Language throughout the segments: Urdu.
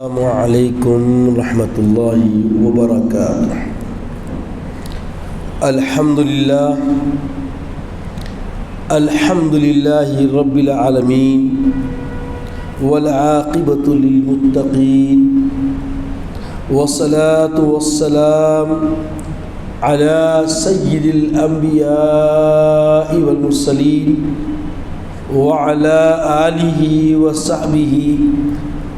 السلام علیکم ورحمۃ اللہ وبرکاتہ۔ الحمد للہ رب العالمین والعاقبۃ للمتقین والصلاة والسلام علی سید الانبیاء والمرسلین وعلی آلہ وصحبہ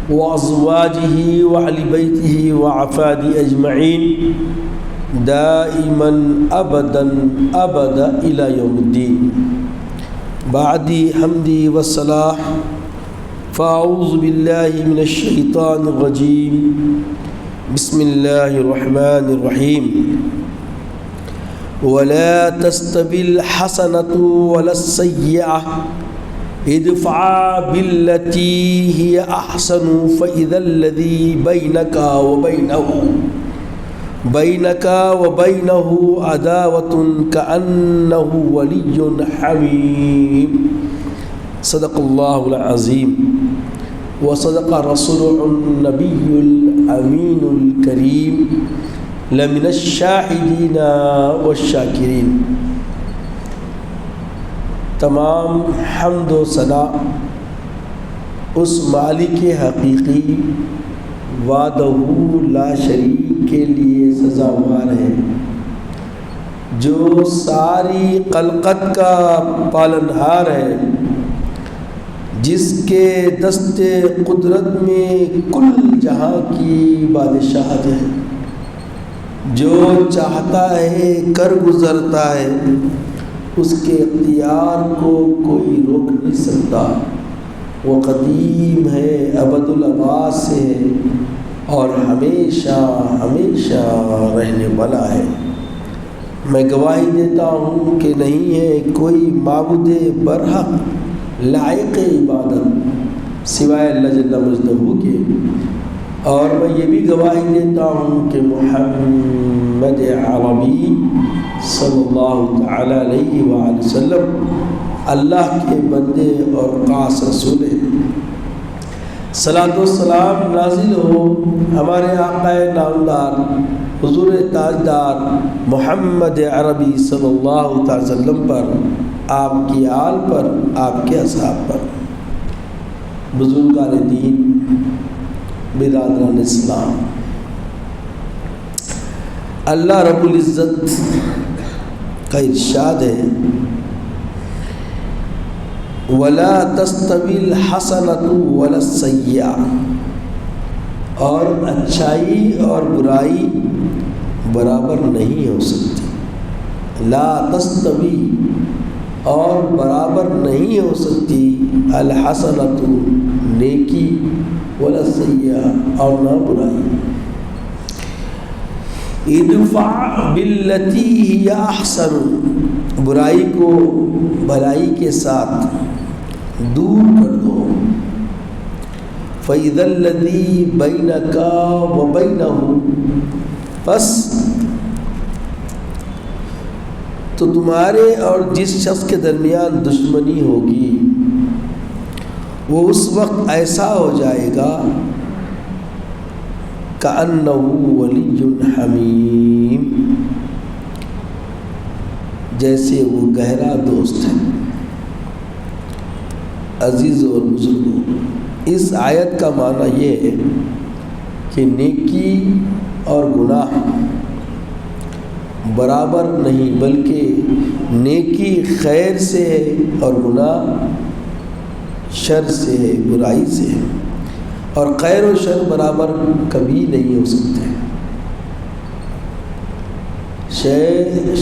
وازواجہ وأہل بیتہ وعفاد اجمعین دائما ابدا الی یوم الدین۔ بعد حمدی والصلاح فاعوذ باللہ من الشیطان الرجیم، بسم اللہ الرحمن الرحیم۔ ولا تستوی الحسنۃ ولا السیئۃ ادفع بالتي هي احسن فاذا الذي بينك وبينه عداوة كأنه ولي حميم۔ صدق الله العظيم وصدق رسوله النبي الأمين الكريم لمن الشاهدين والشاكرين۔ تمام حمد و ثنا اس مالک حقیقی وحدہ لا شریک کے لیے سزاوار ہے جو ساری خلقت کا پالنہار ہے، جس کے دست قدرت میں کل جہاں کی بادشاہت ہے، جو چاہتا ہے کر گزرتا ہے، اس کے اختیار کو کوئی روک نہیں سکتا۔ وہ قدیم ہے، ابد الآباد سے ہے اور ہمیشہ ہمیشہ رہنے والا ہے۔ میں گواہی دیتا ہوں کہ نہیں ہے کوئی معبود برحق لائق عبادت سوائے اللہ جل مجدہ کے، اور میں یہ بھی گواہی دیتا ہوں کہ محمد عربی صلی اللہ تعالی علیہ وآلہ وسلم اللہ کے بندے اور خاص رسول ہیں۔ صلاۃ و سلام نازل ہو ہمارے آقا نامدار حضور تاجدار محمد عربی صلی اللہ تعالی وسلم پر، آپ کی آل پر، آپ کے اصحاب پر۔ بزرگان دین، برادران اسلام، اللہ رب العزت کا ارشاد ہے وَلَا تَسْتَوِي الْحَسَنَةُ وَلَا السَّيِّئَةُ، اور اچھائی اور برائی برابر نہیں ہو سکتی۔ لا تستوی، اور برابر نہیں ہو سکتی، الحسنۃ نیکی، ولا السیئہ اور نہ برائی۔ ادفع باللتی ہی احسن، برائی کو بھلائی کے ساتھ دور کر دو۔ فَإِذَا الَّذِي بَيْنَكَ وَبَيْنَهُ، پس تو تمہارے اور جس شخص کے درمیان دشمنی ہوگی وہ اس وقت ایسا ہو جائے گا کأنہ ولی حمیم، جیسے وہ گہرا دوست ہے۔ عزیز اور بزرگوں، اس آیت کا معنی یہ ہے کہ نیکی اور گناہ برابر نہیں، بلکہ نیکی خیر سے ہے اور گناہ شر سے ہے، برائی سے ہے، اور خیر و شر برابر کبھی نہیں ہو سکتے۔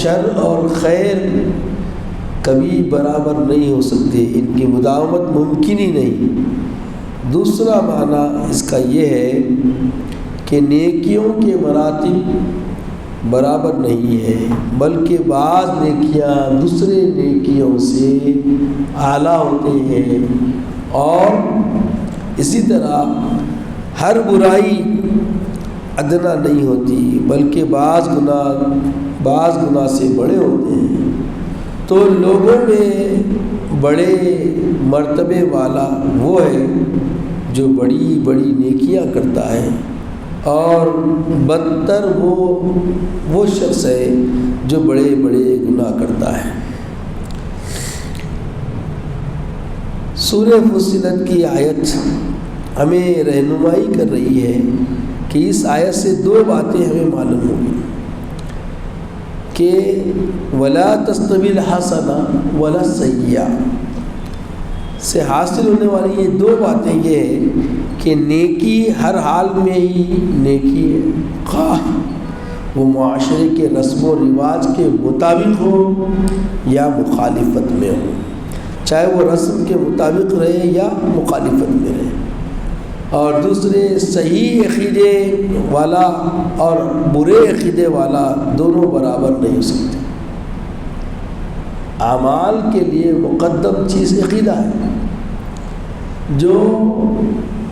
شر اور خیر کبھی برابر نہیں ہو سکتے، ان کی مداومت ممکن ہی نہیں۔ دوسرا معنی اس کا یہ ہے کہ نیکیوں کے مراتب برابر نہیں ہے، بلکہ بعض نیکیاں دوسرے نیکیوں سے اعلیٰ ہوتے ہیں، اور اسی طرح ہر برائی ادنا نہیں ہوتی، بلکہ بعض گناہ سے بڑے ہوتے ہیں۔ تو لوگوں میں بڑے مرتبے والا وہ ہے جو بڑی بڑی نیکیاں کرتا ہے، اور بدتر وہ شخص ہے جو بڑے بڑے گناہ کرتا ہے۔ سورہ فصلت کی آیت ہمیں رہنمائی کر رہی ہے کہ اس آیت سے دو باتیں ہمیں معلوم ہوگی کہ وَلَا تَسْتَوِي الْحَسَنَةُ وَلَا السَّيِّئَةُ سے حاصل ہونے والی یہ دو باتیں یہ ہے کہ نیکی ہر حال میں ہی نیکی ہے، خواہ وہ معاشرے کے رسم و رواج کے مطابق ہو یا مخالفت میں ہو، چاہے وہ رسم کے مطابق رہے یا مخالفت میں رہے۔ اور دوسرے، صحیح عقیدے والا اور برے عقیدے والا دونوں برابر نہیں ہو سکتے۔ اعمال کے لیے مقدم چیز عقیدہ ہے۔ جو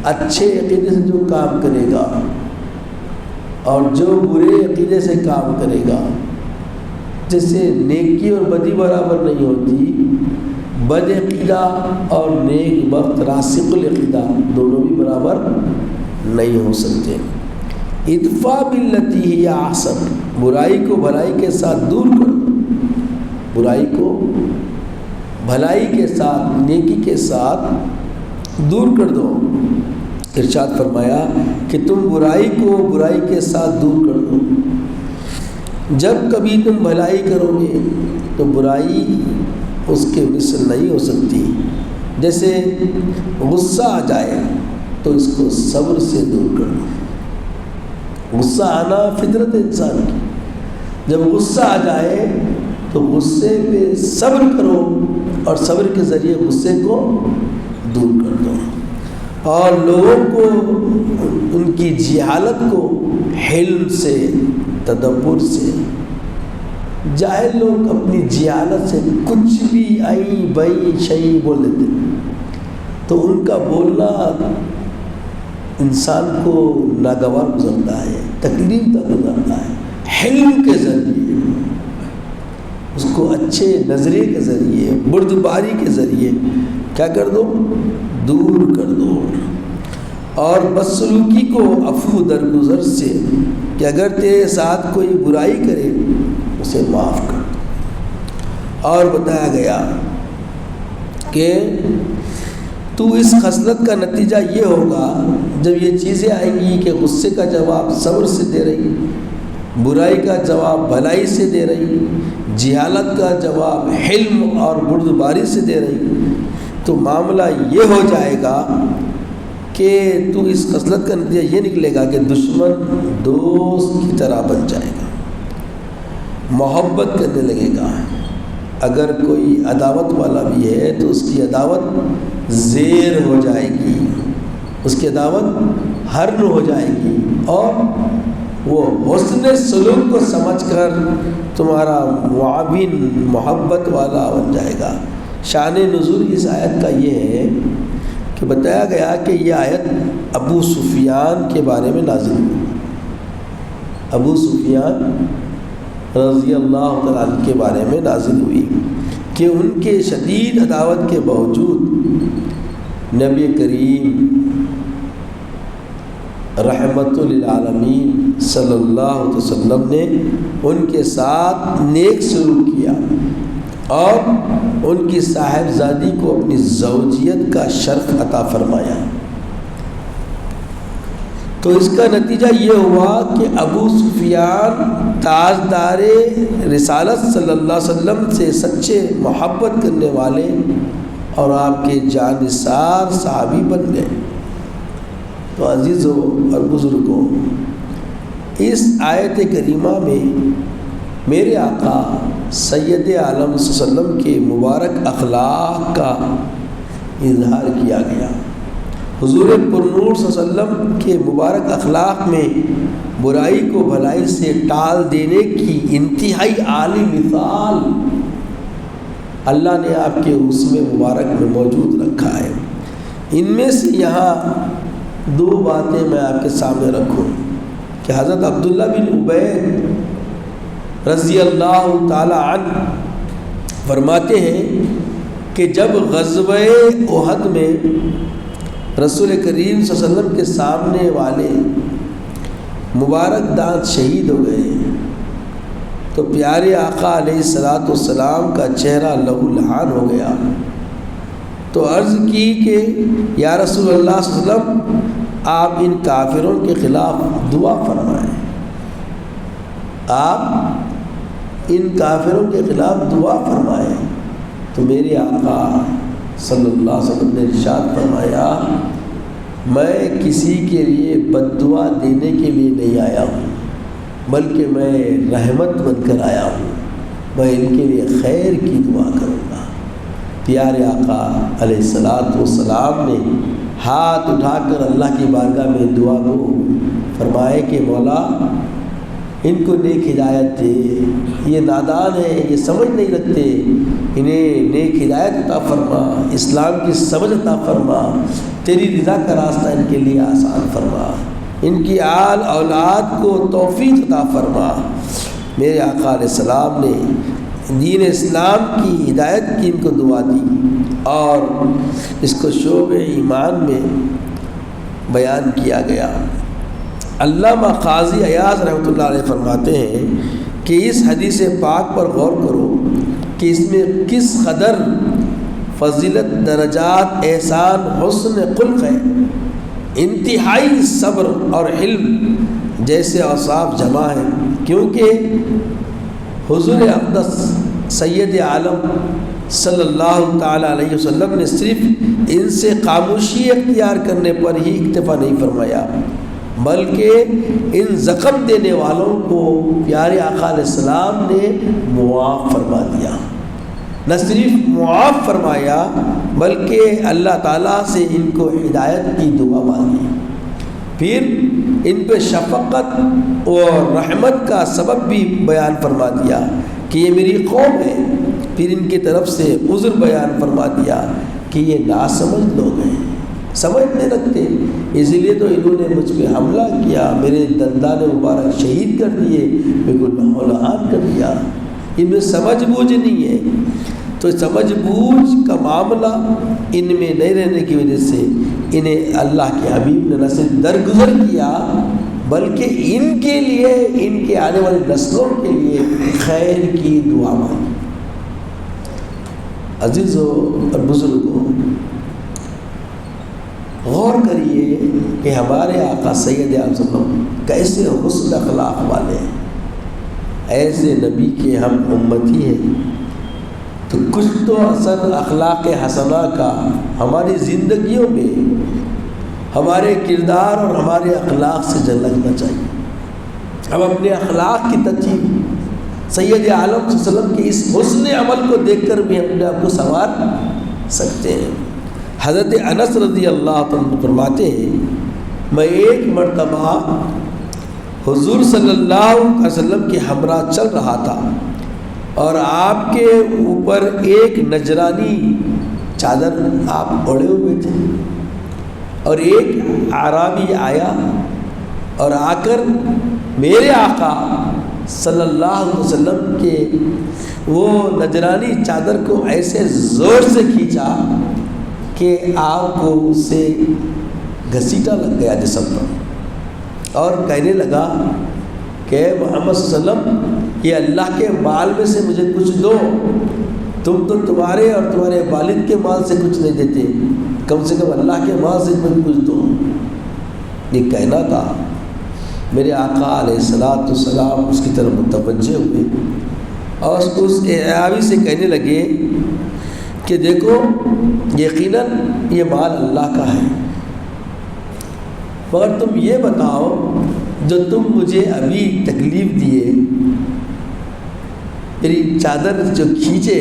اچھے عقیدے سے جو کام کرے گا اور جو برے عقیدے سے کام کرے گا، جیسے نیکی اور بدی برابر نہیں ہوتی، بد عقیدہ اور نیک بخت راسخ العقیدہ دونوں بھی برابر نہیں ہو سکتے۔ ادفع باللتی ہی احسن، برائی کو بھلائی کے ساتھ دور کر دو، برائی کو بھلائی کے ساتھ، نیکی کے ساتھ دور کر دو۔ ارشاد فرمایا کہ تم برائی کو برائی کے ساتھ دور کر دو۔ جب کبھی تم بھلائی کرو گے تو برائی اس کے مثل نہیں ہو سکتی۔ جیسے غصہ آ جائے تو اس کو صبر سے دور کر دو۔ غصہ آنا فطرت انسان کی، جب غصہ آ جائے تو غصے پہ صبر کرو اور صبر کے ذریعے غصے کو دور کر دو، اور لوگوں کو ان کی جہالت کو حلم سے، تدبر سے، جاہل لوگ اپنی جہالت سے کچھ بھی آئی بئی شئی بول دیتے، تو ان کا بولنا انسان کو ناگوار گزرتا ہے، تکلیف تک گزرتا ہے۔ حلم کے ذریعے، اس کو اچھے نظریے کے ذریعے، بردباری کے ذریعے کیا کر دو؟ دور کر دو۔ اور بدسلوکی کو عفو درگزر سے، کہ اگر تیرے ساتھ کوئی برائی کرے اسے معاف کر دو۔ اور بتایا گیا کہ تو اس خصلت کا نتیجہ یہ ہوگا، جب یہ چیزیں آئیں گی کہ غصے کا جواب صبر سے دے رہی، برائی کا جواب بھلائی سے دے رہی، جہالت کا جواب حلم اور بردباری سے دے رہی، تو معاملہ یہ ہو جائے گا کہ تو اس خصلت کا نتیجہ یہ نکلے گا کہ دشمن دوست کی طرح بن جائے گا، محبت کرنے لگے گا۔ اگر کوئی عداوت والا بھی ہے تو اس کی عداوت زیر ہو جائے گی، اس کی عداوت ہرن ہو جائے گی، اور وہ حسن سلوک کو سمجھ کر تمہارا معاون، محبت والا بن جائے گا۔ شان نزول اس آیت کا یہ ہے کہ بتایا گیا کہ یہ آیت ابو سفیان کے بارے میں نازل ہوئی۔ ابو سفیان رضی اللہ تعالیٰ عنہ کے بارے میں نازل ہوئی کہ ان کے شدید عداوت کے باوجود نبی کریم رحمت للعالمین صلی اللہ علیہ وسلم نے ان کے ساتھ نیک سلوک کیا اور ان کی صاحبزادی کو اپنی زوجیت کا شرف عطا فرمایا۔ تو اس کا نتیجہ یہ ہوا کہ ابو سفیان تاجدار رسالت صلی اللہ علیہ وسلم سے سچے محبت کرنے والے اور آپ کے جانثار صحابی بن گئے۔ تو عزیزوں اور بزرگوں، اس آیت کریمہ میں میرے آقا سید عالم صلی اللہ علیہ وسلم کے مبارک اخلاق کا اظہار کیا گیا۔ حضور پرنور صلی اللہ علیہ وسلم کے مبارک اخلاق میں برائی کو بھلائی سے ٹال دینے کی انتہائی عالی مثال اللہ نے آپ کے اسوہ مبارک میں موجود رکھا ہے۔ ان میں سے یہاں دو باتیں میں آپ کے سامنے رکھوں کہ حضرت عبداللہ بن عبید رضی اللہ تعالی عنہ فرماتے ہیں کہ جب غزوہ احد میں رسول کریم صلی اللہ علیہ وسلم کے سامنے والے مبارک دانت شہید ہو گئے تو پیارے آقا علیہ الصلاۃ والسلام کا چہرہ لہو لہان ہو گیا۔ تو عرض کی کہ یا رسول اللہ صلی اللہ علیہ وسلم آپ ان کافروں کے خلاف دعا فرمائیں، آپ ان کافروں کے خلاف دعا فرمائیں۔ تو میرے آقا صلی اللہ علیہ وسلم نے ارشاد فرمایا میں کسی کے لیے بد دعا دینے کے لیے نہیں آیا ہوں، بلکہ میں رحمت بن کر آیا ہوں، میں ان کے لیے خیر کی دعا کروں گا۔ پیارے آقا علیہ الصلاۃ والسلام نے ہاتھ اٹھا کر اللہ کی بارگاہ میں دعا کو فرمائے کہ مولا ان کو نیک ہدایت دے، یہ نادان ہیں، یہ سمجھ نہیں رکھتے، انہیں نیک ہدایت عطا فرما، اسلام کی سمجھ عطا فرما، تیری رضا کا راستہ ان کے لیے آسان فرما، ان کی آل اولاد کو توفیق عطا فرما۔ میرے آقا علیہ السلام نے دین اسلام کی ہدایت کی ان کو دعا دی اور اس کو شعب ایمان میں بیان کیا گیا۔ علامہ قاضی ایاز رحمۃ اللہ علیہ فرماتے ہیں کہ اس حدیث پاک پر غور کرو کہ اس میں کس قدر فضیلت، درجات، احسان، حسن خلق ہے، انتہائی صبر اور علم جیسے اوصاف جمع ہیں، کیونکہ حضور اقدس سید عالم صلی اللہ تعالیٰ علیہ وسلم نے صرف ان سے خاموشی اختیار کرنے پر ہی اکتفا نہیں فرمایا، بلکہ ان زخم دینے والوں کو پیارے آقا علیہ السلام نے معاف فرما دیا۔ نہ صرف معاف فرمایا بلکہ اللہ تعالیٰ سے ان کو ہدایت کی دعا مانگی، پھر ان پہ شفقت اور رحمت کا سبب بھی بیان فرما دیا کہ یہ میری قوم ہے، پھر ان کی طرف سے عذر بیان فرما دیا کہ یہ ناسمجھ لوگ ہیں، سمجھ نہیں رکھتے، اس لیے تو انہوں نے مجھ پہ حملہ کیا، میرے دندان مبارک شہید کر دیے، میرے کو لہولہان کر دیا، ان میں سمجھ بوجھ نہیں ہے۔ تو سمجھ بوجھ کا معاملہ ان میں نہیں رہنے کی وجہ سے انہیں اللہ کے حبیب نے نہ صرف درگزر کیا بلکہ ان کے لیے، ان کے آنے والی نسلوں کے لیے خیر کی دعا مانگی۔ عزیزو اور بزرگوں، غور کریے کہ ہمارے آقا سید عالم صلی اللہ علیہ وسلم کیسے حسن اخلاق والے ہیں، ایسے نبی کے ہم امتی ہیں، تو کچھ تو اثر اخلاق حسنہ کا ہماری زندگیوں میں، ہمارے کردار اور ہمارے اخلاق سے جھلکنا چاہیے۔ ہم اپنے اخلاق کی ترتیب سید عالم صلی اللہ علیہ وسلم کے اس حسن عمل کو دیکھ کر بھی اپنے آپ کو سنوار سکتے ہیں۔ حضرت انس رضی اللہ عنہ فرماتے ہیں میں ایک مرتبہ حضور صلی اللہ علیہ وسلم کے ہمراہ چل رہا تھا اور آپ کے اوپر ایک نجرانی چادر آپ اوڑھے ہوئے تھے، اور ایک اعرابی آیا اور آ کر میرے آقا صلی اللہ علیہ وسلم کے وہ نجرانی چادر کو ایسے زور سے کھینچا کہ آپ کو اس سے گھسیٹا لگ گیا جسم پر، اور کہنے لگا کہ محمد صلی اللہ علیہ وسلم یہ اللہ کے مال میں سے مجھے کچھ دو، تم تو تمہارے اور تمہارے والد کے مال سے کچھ نہیں دیتے، کم سے کم اللہ کے مال سے مجھے کچھ دو۔ یہ کہنا تھا۔ میرے آقا علیہ الصلاۃ والسلام اس کی طرف متوجہ ہوئے اور اس اعرابی سے کہنے لگے کہ دیکھو یقیناً یہ مال اللہ کا ہے، مگر تم یہ بتاؤ جو تم مجھے ابھی تکلیف دیے، میری چادر جو کھینچے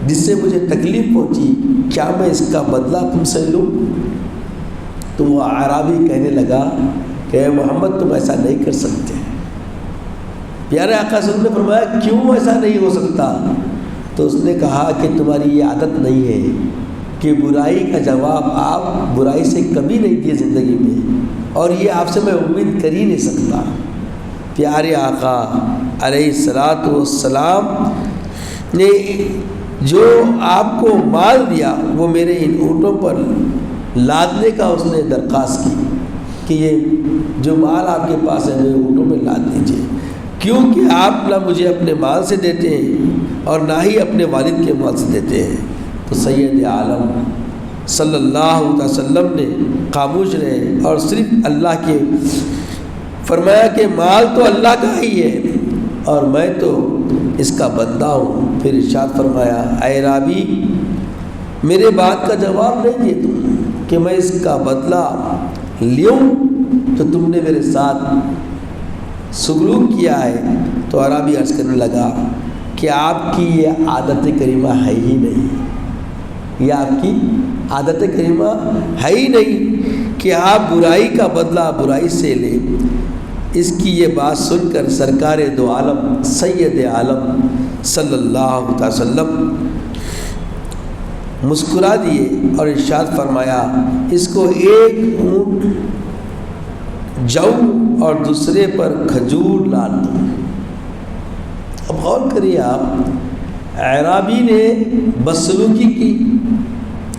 جس سے مجھے تکلیف پہنچی، کیا میں اس کا بدلہ تم سے لوں؟ تو وہ اعرابی کہنے لگا کہ محمد تم ایسا نہیں کر سکتے۔ پیارے آقا صلی اللہ علیہ وسلم نے فرمایا کیوں ایسا نہیں ہو سکتا؟ تو اس نے کہا کہ تمہاری یہ عادت نہیں ہے کہ برائی کا جواب آپ برائی سے کبھی نہیں دیے زندگی میں، اور یہ آپ سے میں امید کر ہی نہیں سکتا۔ پیارے آقا علیہ الصلاۃ والسلام نے جو آپ کو مال دیا وہ میرے ان اونٹوں پر لادنے کا اس نے درخواست کی کہ یہ جو مال آپ کے پاس ہے میرے اونٹوں میں لاد دیجیے، کیونکہ آپ نہ مجھے اپنے مال سے دیتے ہیں اور نہ ہی اپنے والد کے مال سے دیتے ہیں۔ تو سید عالم صلی اللہ علیہ وسلم نے خاموش رہے اور صرف اللہ کے فرمایا کہ مال تو اللہ کا ہی ہے اور میں تو اس کا بندہ ہوں۔ پھر ارشاد فرمایا اے رابی، میرے بات کا جواب نہیں دیے تم کہ میں اس کا بدلہ لیوں تو تم نے میرے ساتھ سلوک کیا ہے۔ تو عربی عرض کرنے لگا کہ آپ کی یہ عادت کریمہ ہے ہی نہیں، یہ آپ کی عادت کریمہ ہے ہی نہیں کہ آپ برائی کا بدلہ برائی سے لیں۔ اس کی یہ بات سن کر سرکار دو عالم سید عالم صلی اللہ علیہ وسلم مسکرا دیے اور ارشاد فرمایا اس کو ایک اونٹ جو اور دوسرے پر کھجور لاد دو۔ اب غور کریے آپ، اعرابی نے بدسلوکی کی،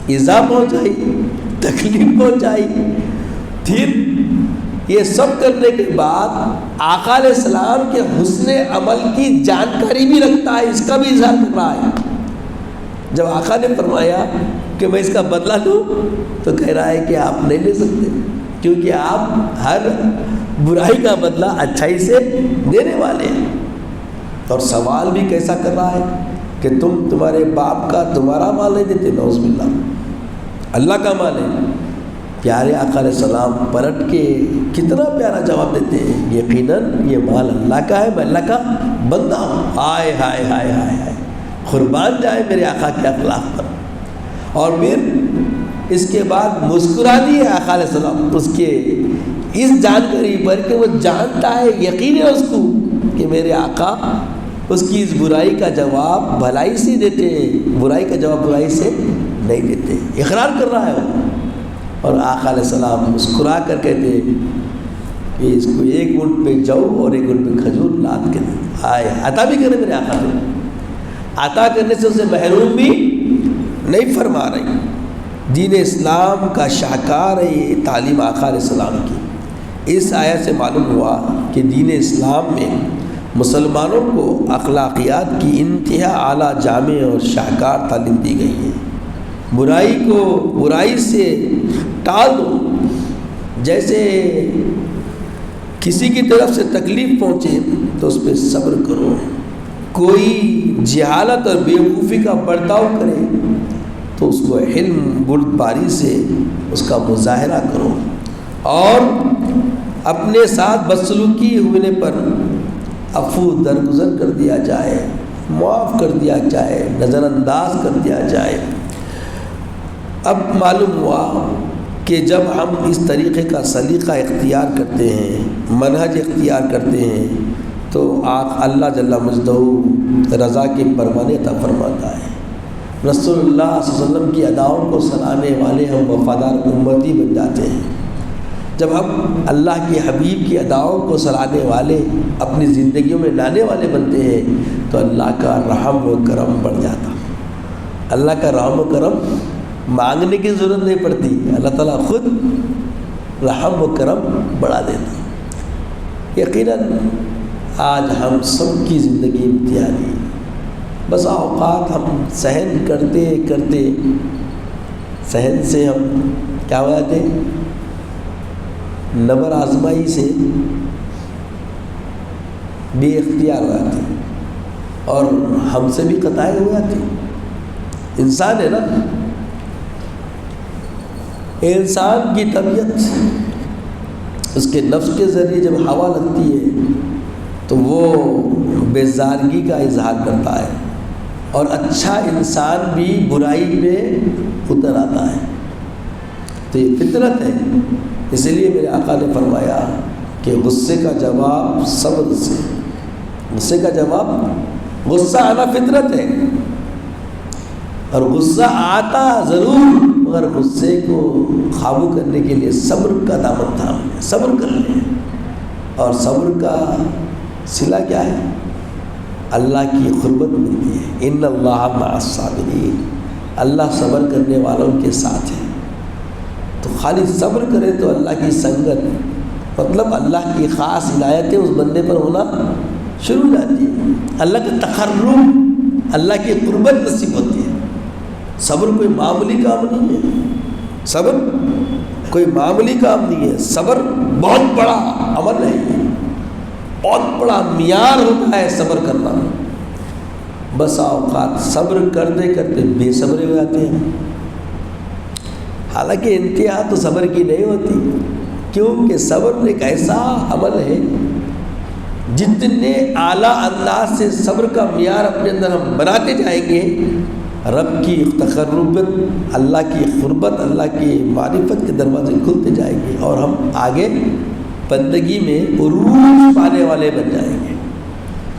ایذا پہنچائی، تکلیف پہنچائی، پھر یہ سب کرنے کے بعد آقا علیہ السلام کے حسن عمل کی جانکاری بھی رکھتا ہے، اس کا بھی اظہار کر رہا ہے۔ جب آقا نے فرمایا کہ میں اس کا بدلہ لوں تو کہہ رہا ہے کہ آپ نہیں لے سکتے، کیونکہ آپ ہر برائی کا بدلہ اچھائی سے دینے والے ہیں۔ اور سوال بھی کیسا کر رہا ہے کہ تمہارے باپ کا تمہارا مال نہیں دیتے، نعوذ باللہ، اللہ کا مال ہے۔ پیارے آقا علیہ السلام پلٹ کے کتنا پیارا جواب دیتے ہیں، یقیناً یہ مال اللہ کا ہے، میں اللہ کا بندہ ہوں۔ ہائے ہائے ہائے ہائے ہائے، قربان جائے میرے آقا کے اخلاق پر۔ اور پھر اس کے بعد مسکرا دیے آقا علیہ السلام اس کے اس جانکاری پر کہ وہ جانتا ہے، یقین ہے اس کو کہ میرے آقا اس کی اس برائی کا جواب بھلائی سے دیتے ہیں، برائی کا جواب برائی سے نہیں دیتے، اقرار کر رہا ہے وہ۔ اور آقا علیہ السلام مسکرا کر کہتے کہ اس کو ایک اونٹ پہ جو اور ایک اونٹ پہ کھجور لاد کے دے، آئے عطا بھی کرے میرے آقا نے، عطا کرنے سے اسے محروم بھی نہیں فرما رہی۔ دین اسلام کا شاہکار ہے یہ تعلیم آقا علیہ السلام کی۔ اس آیت سے معلوم ہوا کہ دین اسلام میں مسلمانوں کو اخلاقیات کی انتہا اعلیٰ جامع اور شاہکار تعلیم دی گئی ہے۔ برائی کو برائی سے ٹال دو، جیسے کسی کی طرف سے تکلیف پہنچے تو اس پہ صبر کرو، کوئی جہالت اور بیوقوفی کا برتاؤ کرے تو اس کو حلم بردباری سے اس کا مظاہرہ کرو، اور اپنے ساتھ بدسلوکی ہونے پر عفو درگزر کر دیا جائے، معاف کر دیا جائے، نظر انداز کر دیا جائے۔ اب معلوم ہوا کہ جب ہم اس طریقے کا سلیقہ اختیار کرتے ہیں، منہج اختیار کرتے ہیں، تو اللہ جل مجدہ رضا کے پروانے عطا فرماتا ہے۔ رسول اللہ صلی اللہ علیہ وسلم کی اداؤں کو سرانے والے ہم وفادار امتی بن جاتے ہیں۔ جب ہم اللہ کے حبیب کی اداؤں کو سرانے والے اپنی زندگیوں میں لانے والے بنتے ہیں تو اللہ کا رحم و کرم بڑھ جاتا۔ اللہ کا رحم و کرم مانگنے کی ضرورت نہیں پڑتی، اللہ تعالیٰ خود رحم و کرم بڑھا دیتا۔ یقیناً آج ہم سب کی زندگی امتحانی، بس اوقات ہم سہن کرتے کرتے سہن سے ہم کیا ہو جاتے، نبر آزمائی سے بے اختیار ہو جاتے اور ہم سے بھی خطائیں ہو جاتی۔ انسان ہے نا، انسان کی طبیعت اس کے نفس کے ذریعے جب ہوا لگتی ہے تو وہ بیزارگی کا اظہار کرتا ہے، اور اچھا انسان بھی برائی پہ اتر آتا ہے۔ تو یہ فطرت ہے، اس لیے میرے آقا نے فرمایا کہ غصے کا جواب صبر سے، غصے کا جواب، غصہ آنا فطرت ہے اور غصہ آتا ضرور، مگر غصے کو قابو کرنے کے لیے صبر کا دامن تھام لیں، صبر کر لیں۔ اور صبر کا صلہ کیا ہے؟ اللہ کی قربت ملتی ہے۔ ان اللہ مع الصابرین، اللہ صبر کرنے والوں کے ساتھ ہے۔ تو خالی صبر کرے تو اللہ کی سنگت، مطلب اللہ کی خاص عنایتیں اس بندے پر ہونا شروع ہو جاتی ہے، اللہ کا تقرب، اللہ کی قربت نصیب ہوتی ہے۔ صبر کوئی معمولی کام نہیں ہے، صبر کوئی معمولی کام نہیں ہے، صبر بہت بڑا عمل ہے، بہت بڑا معیار ہوتا ہے صبر کرنا۔ بسا اوقات صبر کرتے کرتے بے صبر ہو جاتے ہیں، حالانکہ انتہا تو صبر کی نہیں ہوتی، کیونکہ صبر ایک ایسا عمل ہے جتنے اعلیٰ انداز سے صبر کا معیار اپنے اندر ہم بناتے جائیں گے، رب کی تقربت، اللہ کی قربت، اللہ کی معرفت کے دروازے کھلتے جائیں گے اور ہم آگے بندگی میں عروج پانے والے بن جائیں گے۔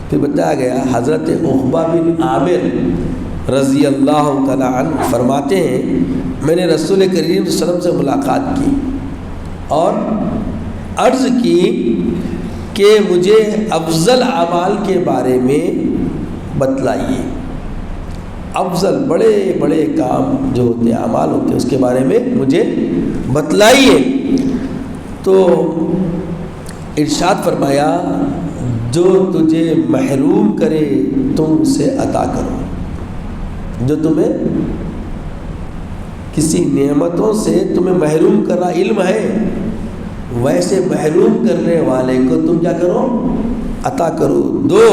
پھر بتایا گیا حضرت عقبہ بن عامر رضی اللہ تعالیٰ عنہ فرماتے ہیں میں نے رسول کریم صلی اللہ علیہ وسلم سے ملاقات کی اور عرض کی کہ مجھے افضل اعمال کے بارے میں بتلائیے، افضل بڑے بڑے کام جو ہوتے ہیں، اعمال ہوتے ہیں، اس کے بارے میں مجھے بتلائیے۔ تو ارشاد فرمایا جو تجھے محروم کرے تم اسے عطا کرو، جو تمہیں کسی نعمتوں سے تمہیں محروم کر رہا، علم ہے ویسے محروم کرنے والے کو تم کیا کرو، عطا کرو، دو۔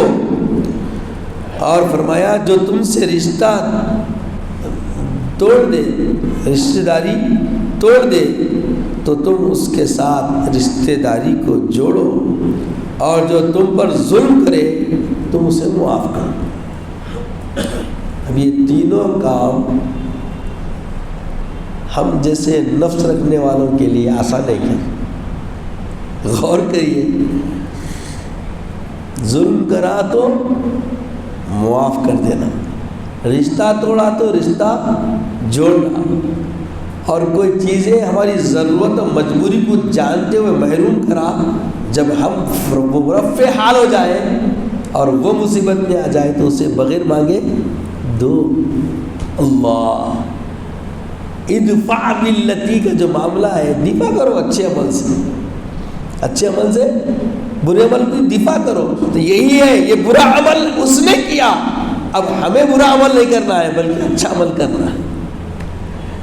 اور فرمایا جو تم سے رشتہ توڑ دے، رشتہ داری توڑ دے تو تم اس کے ساتھ رشتہ داری کو جوڑو، اور جو تم پر ظلم کرے تم اسے معاف کرو۔ اب یہ تینوں کام ہم جیسے نفس رکھنے والوں کے لیے آسان نہیں ہے، غور کریے، ظلم کرا تو معاف کر دینا، رشتہ توڑا تو رشتہ جوڑنا، اور کوئی چیزیں ہماری ضرورت اور مجبوری کو جانتے ہوئے محروم کرا، جب ہم رفع حال ہو جائے اور وہ مصیبت میں آ جائے تو اسے بغیر مانگے دو۔ اللہ ادفع باللتی کا جو معاملہ ہے، دفاع کرو اچھے عمل سے، اچھے عمل سے برے عمل کی دفاع کرو۔ تو یہی ہے، یہ برا عمل اس نے کیا، اب ہمیں برا عمل نہیں کرنا ہے بلکہ اچھا عمل کرنا ہے۔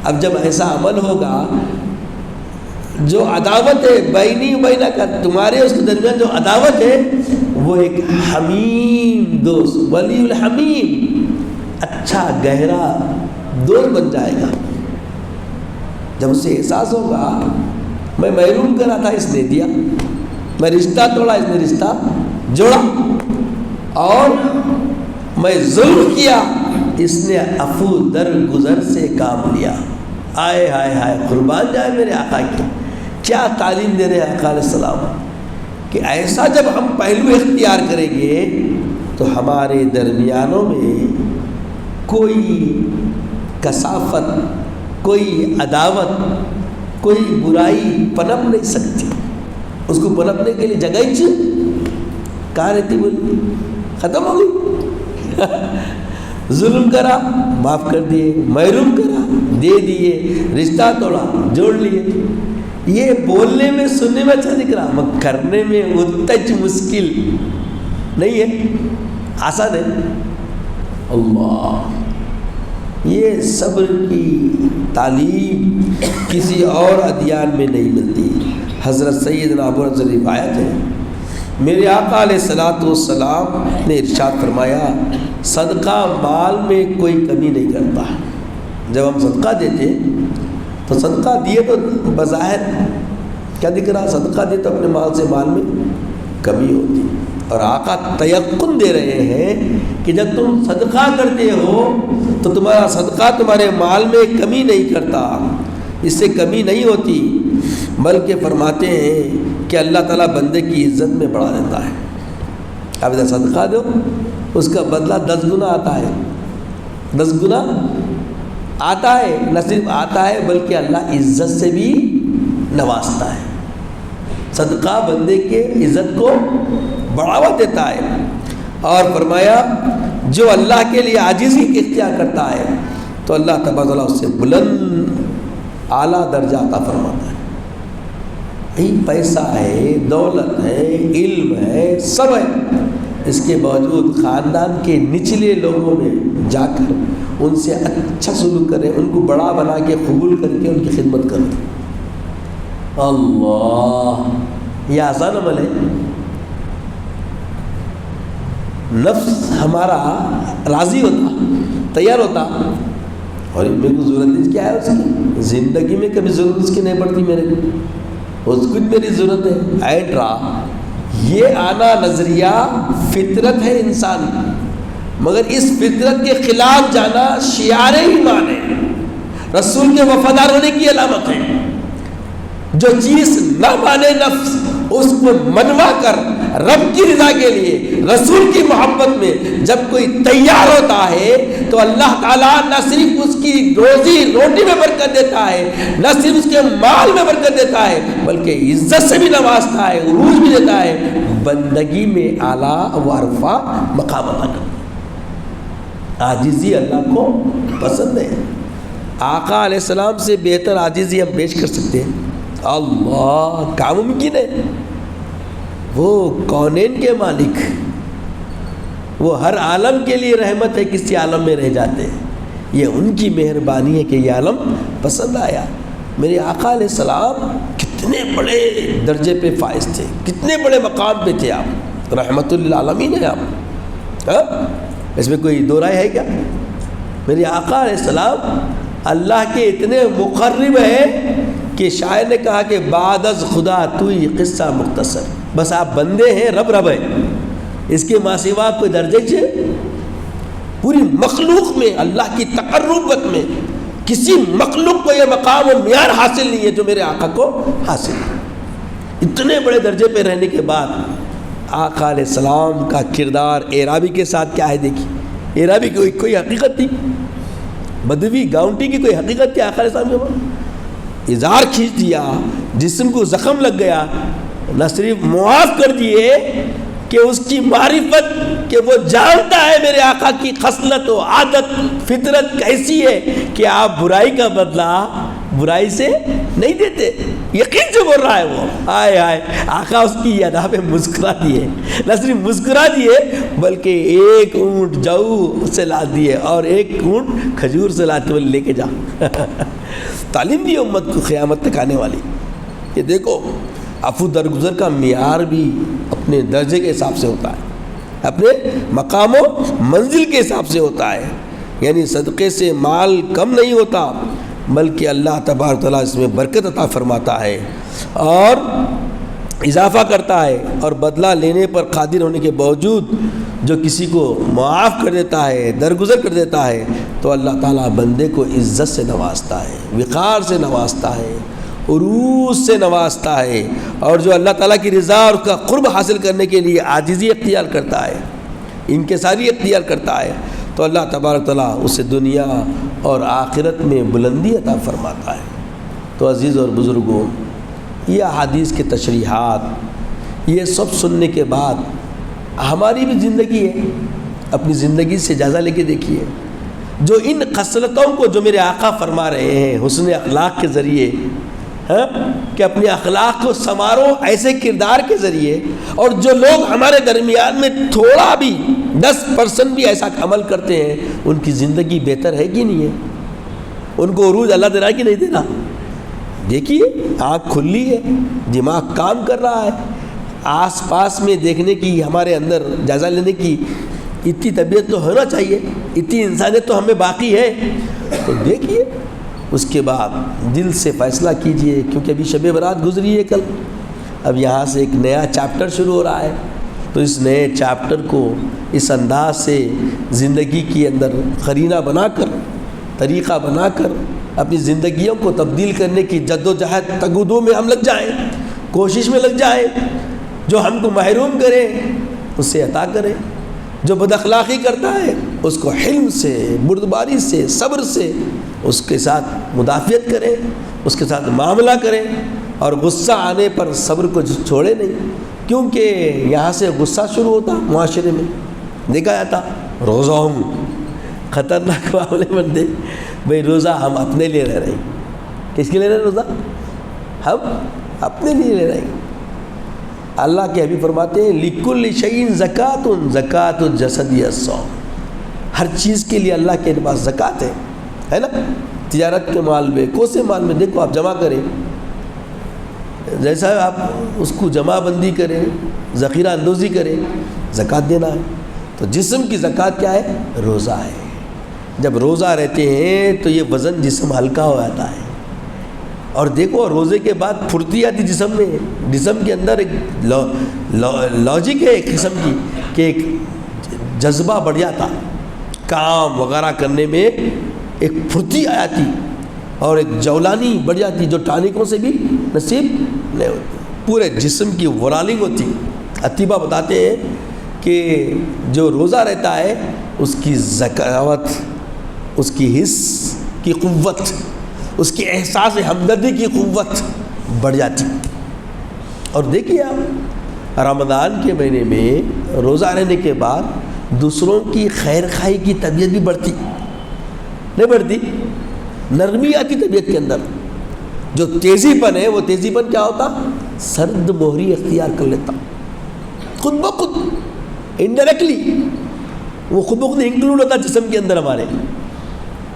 اب جب ایسا عمل ہوگا، جو عداوت ہے بینی بینہ کا، تمہارے اس کے درمیان جو عداوت ہے وہ ایک حمیم دوست، ولی الحمیم، اچھا گہرا دوست بن جائے گا۔ جب اسے احساس ہوگا میں محروم کرا تھا اس نے دیا، میں رشتہ توڑا اس نے رشتہ جوڑا، اور میں ظلم کیا اس نے عفو در گزر سے کام لیا۔ آئے ہائے ہائے، قربان جائے میرے آقا کی، کیا تعلیم دے رہے ہیں آقا علیہ السلام، کہ ایسا جب ہم پہلو اختیار کریں گے تو ہمارے درمیانوں میں کوئی کثافت، کوئی عداوت، کوئی برائی پنپ نہیں سکتی، اس کو پنپنے کے لیے جگہ ہی کہاں رہتی، بولی ختم ہو گئی۔ ظلم کرا معاف کر دیے، محروم کرا دے دیے، رشتہ توڑا جوڑ لیے۔ یہ بولنے میں سننے میں اچھا دکھ رہا، مگر کرنے میں اتج مشکل نہیں ہے، آسان ہے۔ اللہ، یہ صبر کی تعلیم کسی اور ادیان میں نہیں ملتی۔ حضرت سیدنا ابو ہریرہ سے روایت ہے، میرے آقا علیہ الصلوۃ والسلام نے ارشاد فرمایا صدقہ مال میں کوئی کمی نہیں کرتا۔ جب ہم صدقہ دیتے تو صدقہ دیے تو بظاہر کیا دکھ رہا، صدقہ دیے تو اپنے مال سے مال میں کمی ہوتی، اور آقا تیقن دے رہے ہیں کہ جب تم صدقہ کرتے ہو تو تمہارا صدقہ تمہارے مال میں کمی نہیں کرتا، اس سے کمی نہیں ہوتی، بلکہ فرماتے ہیں کہ اللہ تعالیٰ بندے کی عزت میں بڑھا دیتا ہے۔ اب ادھر صدقہ دو، اس کا بدلہ 10 گنا آتا ہے، 10 گنا آتا ہے، نہ صرف آتا ہے بلکہ اللہ عزت سے بھی نوازتا ہے۔ صدقہ بندے کے عزت کو بڑھاوا دیتا ہے، اور فرمایا جو اللہ کے لیے عاجزی اختیار کرتا ہے تو اللہ تبارک و تعالیٰ اس سے بلند اعلیٰ درجہ عطا فرماتا ہے۔ یہی پیسہ ہے، دولت ہے، علم ہے، سب ہے، اس کے باوجود خاندان کے نچلے لوگوں میں جا کر ان سے اچھا سلوک کریں، ان کو بڑا بنا کے قبول کر کے ان کی خدمت کریں۔ اللہ، یہ آسان عمل ہے۔ نفس ہمارا راضی ہوتا، تیار ہوتا، اور میرے کو ضرورت کیا ہے اس کی؟ زندگی میں کبھی ضرورت اس کی نہیں پڑتی میرے کو، اس کو میری ضرورت ہے۔ اینڈ رہا یہ آنا نظریہ فطرت ہے انسان، مگر اس فطرت کے خلاف جانا شعار ایمان ہے، رسول کے وفادار ہونے کی علامت ہے۔ جو چیز نہ مانے نفس، اس کو منوا کر رب کی رضا کے لیے، رسول کی محبت میں جب کوئی تیار ہوتا ہے تو اللہ تعالیٰ نہ صرف اس کی روزی روٹی میں برکت دیتا ہے، نہ صرف اس کے مال میں برکت دیتا ہے، بلکہ عزت سے بھی نوازتا ہے، عروج بھی دیتا ہے، بندگی میں اعلیٰ و عرفہ مقام عطا کرتا ہے۔ عاجزی اللہ کو پسند ہے۔ آقا علیہ السلام سے بہتر عاجزی ہم پیش کر سکتے ہیں؟ اللہ، کیا ممکن ہے؟ وہ کونین کے مالک، وہ ہر عالم کے لیے رحمت ہے، کسی عالم میں رہ جاتے ہیں، یہ ان کی مہربانی ہے کہ یہ عالم پسند آیا۔ میرے آقا علیہ السلام کتنے بڑے درجے پہ فائز تھے، کتنے بڑے مقام پہ تھے آپ، رحمت للعالمین ہیں آپ، اس میں کوئی دو رائے ہے کیا؟ میرے آقا علیہ السلام اللہ کے اتنے مقرب ہیں کہ شاعر نے کہا کہ بعد از خدا تو ہی قصہ مختصر، بس آپ بندے ہیں، رب رب ہے، اس کے ماں سوا کوئی درجے چھے؟ پوری مخلوق میں اللہ کی تقربت میں کسی مخلوق کو یہ مقام و معیار حاصل نہیں ہے جو میرے آقا کو حاصل ہے۔ اتنے بڑے درجے پہ رہنے کے بعد آقا علیہ السلام کا کردار اعرابی کے ساتھ کیا ہے؟ دیکھیے، اعرابی کی کوئی حقیقت تھی، بدوی گاؤنٹی کی کوئی حقیقت تھی آقا علیہ السلام کے بعد؟ اظہار کھینچ دیا، جسم کو زخم لگ گیا، نہ صرف معاف کر دیے کہ اس کی معرفت کہ وہ جانتا ہے میرے آقا کی خصلت و عادت فطرت کیسی ہے کہ آپ برائی کا بدلہ برائی سے نہیں دیتے، یقین سے بول رہا ہے وہ۔ آئے آئے آقا اس کی ادا پہ مسکرا دیے، نہ صرف مسکرا دیے بلکہ ایک اونٹ جو سے لا دیے اور ایک اونٹ کھجور سے لاتے ہوئے لے کے جا تعلیم دی امت کو قیامت تک آنے والی۔ یہ دیکھو، عفو درگزر کا معیار بھی اپنے درجے کے حساب سے ہوتا ہے، اپنے مقام و منزل کے حساب سے ہوتا ہے، یعنی صدقے سے مال کم نہیں ہوتا بلکہ اللہ تبارک تعالیٰ اس میں برکت عطا فرماتا ہے اور اضافہ کرتا ہے، اور بدلہ لینے پر قادر ہونے کے باوجود جو کسی کو معاف کر دیتا ہے، درگزر کر دیتا ہے، تو اللہ تعالیٰ بندے کو عزت سے نوازتا ہے، وقار سے نوازتا ہے، عروج سے نوازتا ہے، اور جو اللہ تعالیٰ کی رضا اور اس کا قرب حاصل کرنے کے لیے عاجزی اختیار کرتا ہے، انکساری اختیار کرتا ہے، تو اللہ تبارک تعالیٰ اسے دنیا اور آخرت میں بلندی عطا فرماتا ہے۔ تو عزیز اور بزرگوں، یہ احادیث کے تشریحات یہ سب سننے کے بعد ہماری بھی زندگی ہے، اپنی زندگی سے جائزہ لے کے دیکھیے، جو ان خصلتوں کو جو میرے آقا فرما رہے ہیں حسن اخلاق کے ذریعے، کہ اپنے اخلاق کو سنوارو ایسے کردار کے ذریعے، اور جو لوگ ہمارے درمیان میں تھوڑا بھی 10% بھی ایسا عمل کرتے ہیں ان کی زندگی بہتر ہے کہ نہیں ہے؟ ان کو عروج اللہ دے رہا ہے کہ نہیں دے رہا؟ دیکھیے، آنکھ کھلی ہے، دماغ کام کر رہا ہے، آس پاس میں دیکھنے کی، ہمارے اندر جائزہ لینے کی اتنی طبیعت تو ہونا چاہیے، اتنی انسانیت تو ہمیں باقی ہے، تو دیکھیے، اس کے بعد دل سے فیصلہ کیجئے، کیونکہ ابھی شب برات گزری ہے کل، اب یہاں سے ایک نیا چیپٹر شروع ہو رہا ہے، تو اس نئے چیپٹر کو اس انداز سے زندگی کے اندر قرینہ بنا کر، طریقہ بنا کر اپنی زندگیوں کو تبدیل کرنے کی جد و جہد تگودوں میں ہم لگ جائیں، کوشش میں لگ جائیں، جو ہم کو محروم کرے اس سے عطا کرے، جو بد اخلاقی کرتا ہے اس کو حلم سے، بردباری سے، صبر سے اس کے ساتھ مدافعت کرے، اس کے ساتھ معاملہ کرے، اور غصہ آنے پر صبر کو چھوڑے نہیں، کیونکہ یہاں سے غصہ شروع ہوتا معاشرے میں، دیکھا جاتا روزہ ہوں خطرناک معاملے بندے، بھئی روزہ ہم اپنے لیے رہ رہے ہیں، کس کے لے رہے ہیں روزہ؟ ہم اپنے لیے لے رہے ہیں۔ اللہ کے حبیب فرماتے ہیں لِكُلِّ شَيْءٍ زَكَاةٌ زَكَاةُ الْجَسَدِ الصَّوْمُ، ہر چیز کے لیے اللہ کے پاس زکوٰۃ ہے نا۔ تجارت کے مال میں، کوسے مال میں دیکھو آپ جمع کریں، جیسا آپ اس کو جمع بندی کریں، ذخیرہ اندوزی کریں، زکوٰۃ دینا ہے۔ تو جسم کی زکوٰۃ کیا ہے؟ روزہ ہے۔ جب روزہ رہتے ہیں تو یہ وزن جسم ہلکا ہو جاتا ہے، اور دیکھو روزے کے بعد پھرتی آتی جسم میں، جسم کے اندر ایک لاجک ہے ایک قسم کی کہ ایک جذبہ بڑھ جاتا، کام وغیرہ کرنے میں ایک پھرتی آتی اور ایک جولانی بڑھ جاتی جو ٹانکوں سے بھی نصیب نہیں ہوتی، پورے جسم کی ورالنگ ہوتی۔ اطباء بتاتے ہیں کہ جو روزہ رہتا ہے اس کی ذکاوت، اس کی حس کی قوت، اس کی احساس ہمدردی کی قوت بڑھ جاتی۔ اور دیکھیے آپ رمضان کے مہینے میں روزہ رہنے کے بعد دوسروں کی خیر خواہی کی طبیعت بھی بڑھتی، نہیں بڑھتی؟ نرمی آتی طبیعت کے اندر، جو تیزی پن ہے وہ تیزی پن کیا ہوتا؟ سرد مہری اختیار کر لیتا، خود بخود انڈائریکٹلی وہ خود بخود انکلوڈ ہوتا جسم کے اندر ہمارے۔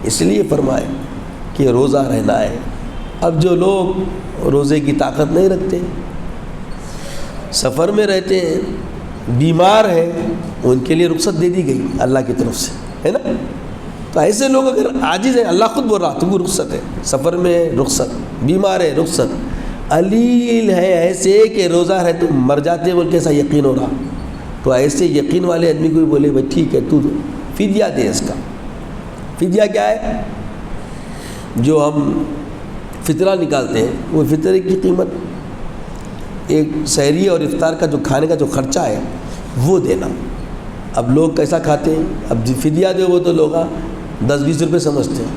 اس لیے فرمائے کہ روزہ رہنا ہے۔ اب جو لوگ روزے کی طاقت نہیں رکھتے، سفر میں رہتے ہیں، بیمار ہیں، ان کے لیے رخصت دے دی گئی اللہ کی طرف سے، ہے نا۔ تو ایسے لوگ اگر عاجز ہیں، اللہ خود بول رہا تم کو رخصت ہے، سفر میں رخصت، بیمار ہے رخصت، علیل ہے ایسے کہ روزہ ہے تم مر جاتے بول کے ایسا یقین ہو رہا، تو ایسے یقین والے آدمی کو بھی بولے بھائی ٹھیک ہے تو فدیہ دے۔ اس کا فدیہ کیا ہے؟ جو ہم فطرہ نکالتے ہیں، وہ فطرے کی قیمت ایک سحری اور افطار کا جو کھانے کا جو خرچہ ہے وہ دینا۔ اب لوگ کیسا کھاتے ہیں؟ اب فدیہ دے وہ تو لوگ 10-20 روپے سمجھتے ہیں،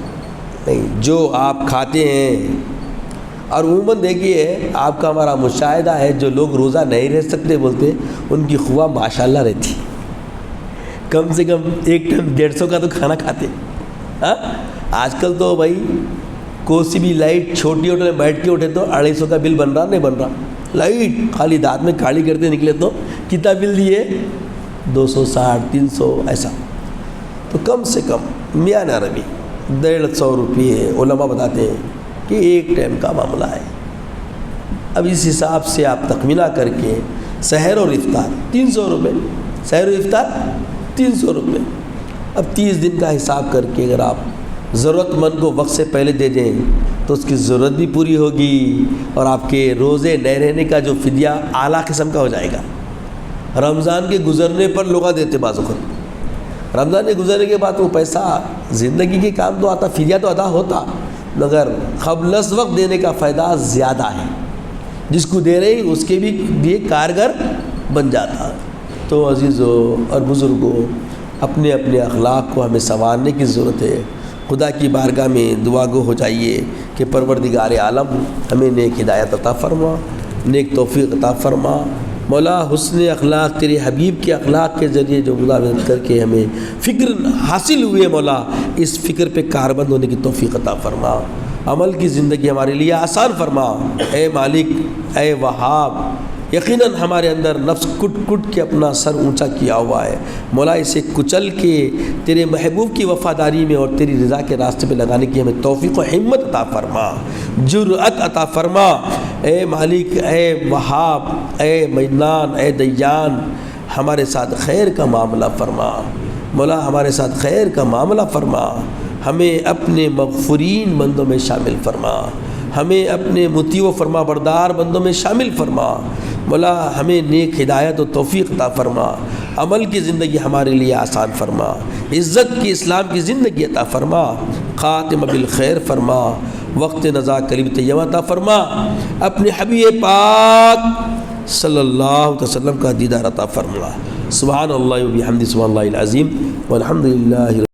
نہیں، جو آپ کھاتے ہیں۔ اور عموماً دیکھیے آپ کا ہمارا مشاہدہ ہے جو لوگ روزہ نہیں رہ سکتے بولتے ان کی خواہ ماشاءاللہ رہتی، کم سے کم ایک ٹائم 150 کا تو کھانا کھاتے۔ ہاں آج کل تو بھائی کوئی بھی لائٹ چھوٹی ہوٹل میں بیٹھ کے اٹھے تو 250 کا بل بن رہا نہیں بن رہا، لائٹ خالی دانت میں کاڑی کرتے نکلے تو کتنا بل دیے؟ 260 300 ایسا۔ تو کم سے کم میاں عربی 150 روپئے علماء بتاتے ہیں کہ ایک ٹائم کا معاملہ ہے۔ اب اس حساب سے آپ تخمینہ کر کے سحر اور افطار 300 روپے، سحر و افطار 300 روپے، اب 30 دن کا حساب کر کے اگر آپ ضرورت مند کو وقت سے پہلے دے دیں تو اس کی ضرورت بھی پوری ہوگی، اور آپ کے روزے نہ رہنے کا جو فدیہ اعلیٰ قسم کا ہو جائے گا۔ رمضان کے گزرنے پر لوگ دیتے بعض وقت، رمضان کے گزرنے کے بعد وہ پیسہ زندگی کے کام تو آتا، فدیہ تو ادا ہوتا، مگر قبل از وقت دینے کا فائدہ زیادہ ہے، جس کو دے رہے اس کے بھی لیے کارگر بن جاتا۔ تو عزیزوں اور بزرگوں، اپنے اپنے اخلاق کو ہمیں سنوارنے کی ضرورت ہے۔ خدا کی بارگاہ میں دعا گو ہو جائیے کہ پروردگار عالم ہمیں نیک ہدایت عطا فرما، نیک توفیق عطا فرما۔ مولا حسن اخلاق تیرے حبیب کے اخلاق کے ذریعے جو مداومت کر کے ہمیں فکر حاصل ہوئے، مولا اس فکر پہ کاربند ہونے کی توفیق عطا فرما، عمل کی زندگی ہمارے لیے آسان فرما۔ اے مالک، اے وہاب، یقیناً ہمارے اندر نفس کٹ کٹ کے اپنا سر اونچا کیا ہوا ہے، مولا اسے کچل کے تیرے محبوب کی وفاداری میں اور تیری رضا کے راستے پہ لگانے کی ہمیں توفیق و ہمت عطا فرما، جرأت عطا فرما۔ اے مالک، اے وہاب، اے منان، اے دیان، ہمارے ساتھ خیر کا معاملہ فرما، مولا ہمارے ساتھ خیر کا معاملہ فرما، ہمیں اپنے مغفورین بندوں میں شامل فرما، ہمیں اپنے مطیع و فرما بردار بندوں میں شامل فرما، مولا ہمیں نیک ہدایت و توفیق عطا فرما، عمل کی زندگی ہمارے لیے آسان فرما، عزت کی اسلام کی زندگی عطا فرما، خاتمہ بالخیر فرما، وقت نزا قریب طیبہ عطا فرما، اپنے حبیب پاک صلی اللہ علیہ وسلم کا دیدار عطا فرما۔ سبحان اللہ و بحمدہ، سبحان اللہ العظیم والحمد للہ۔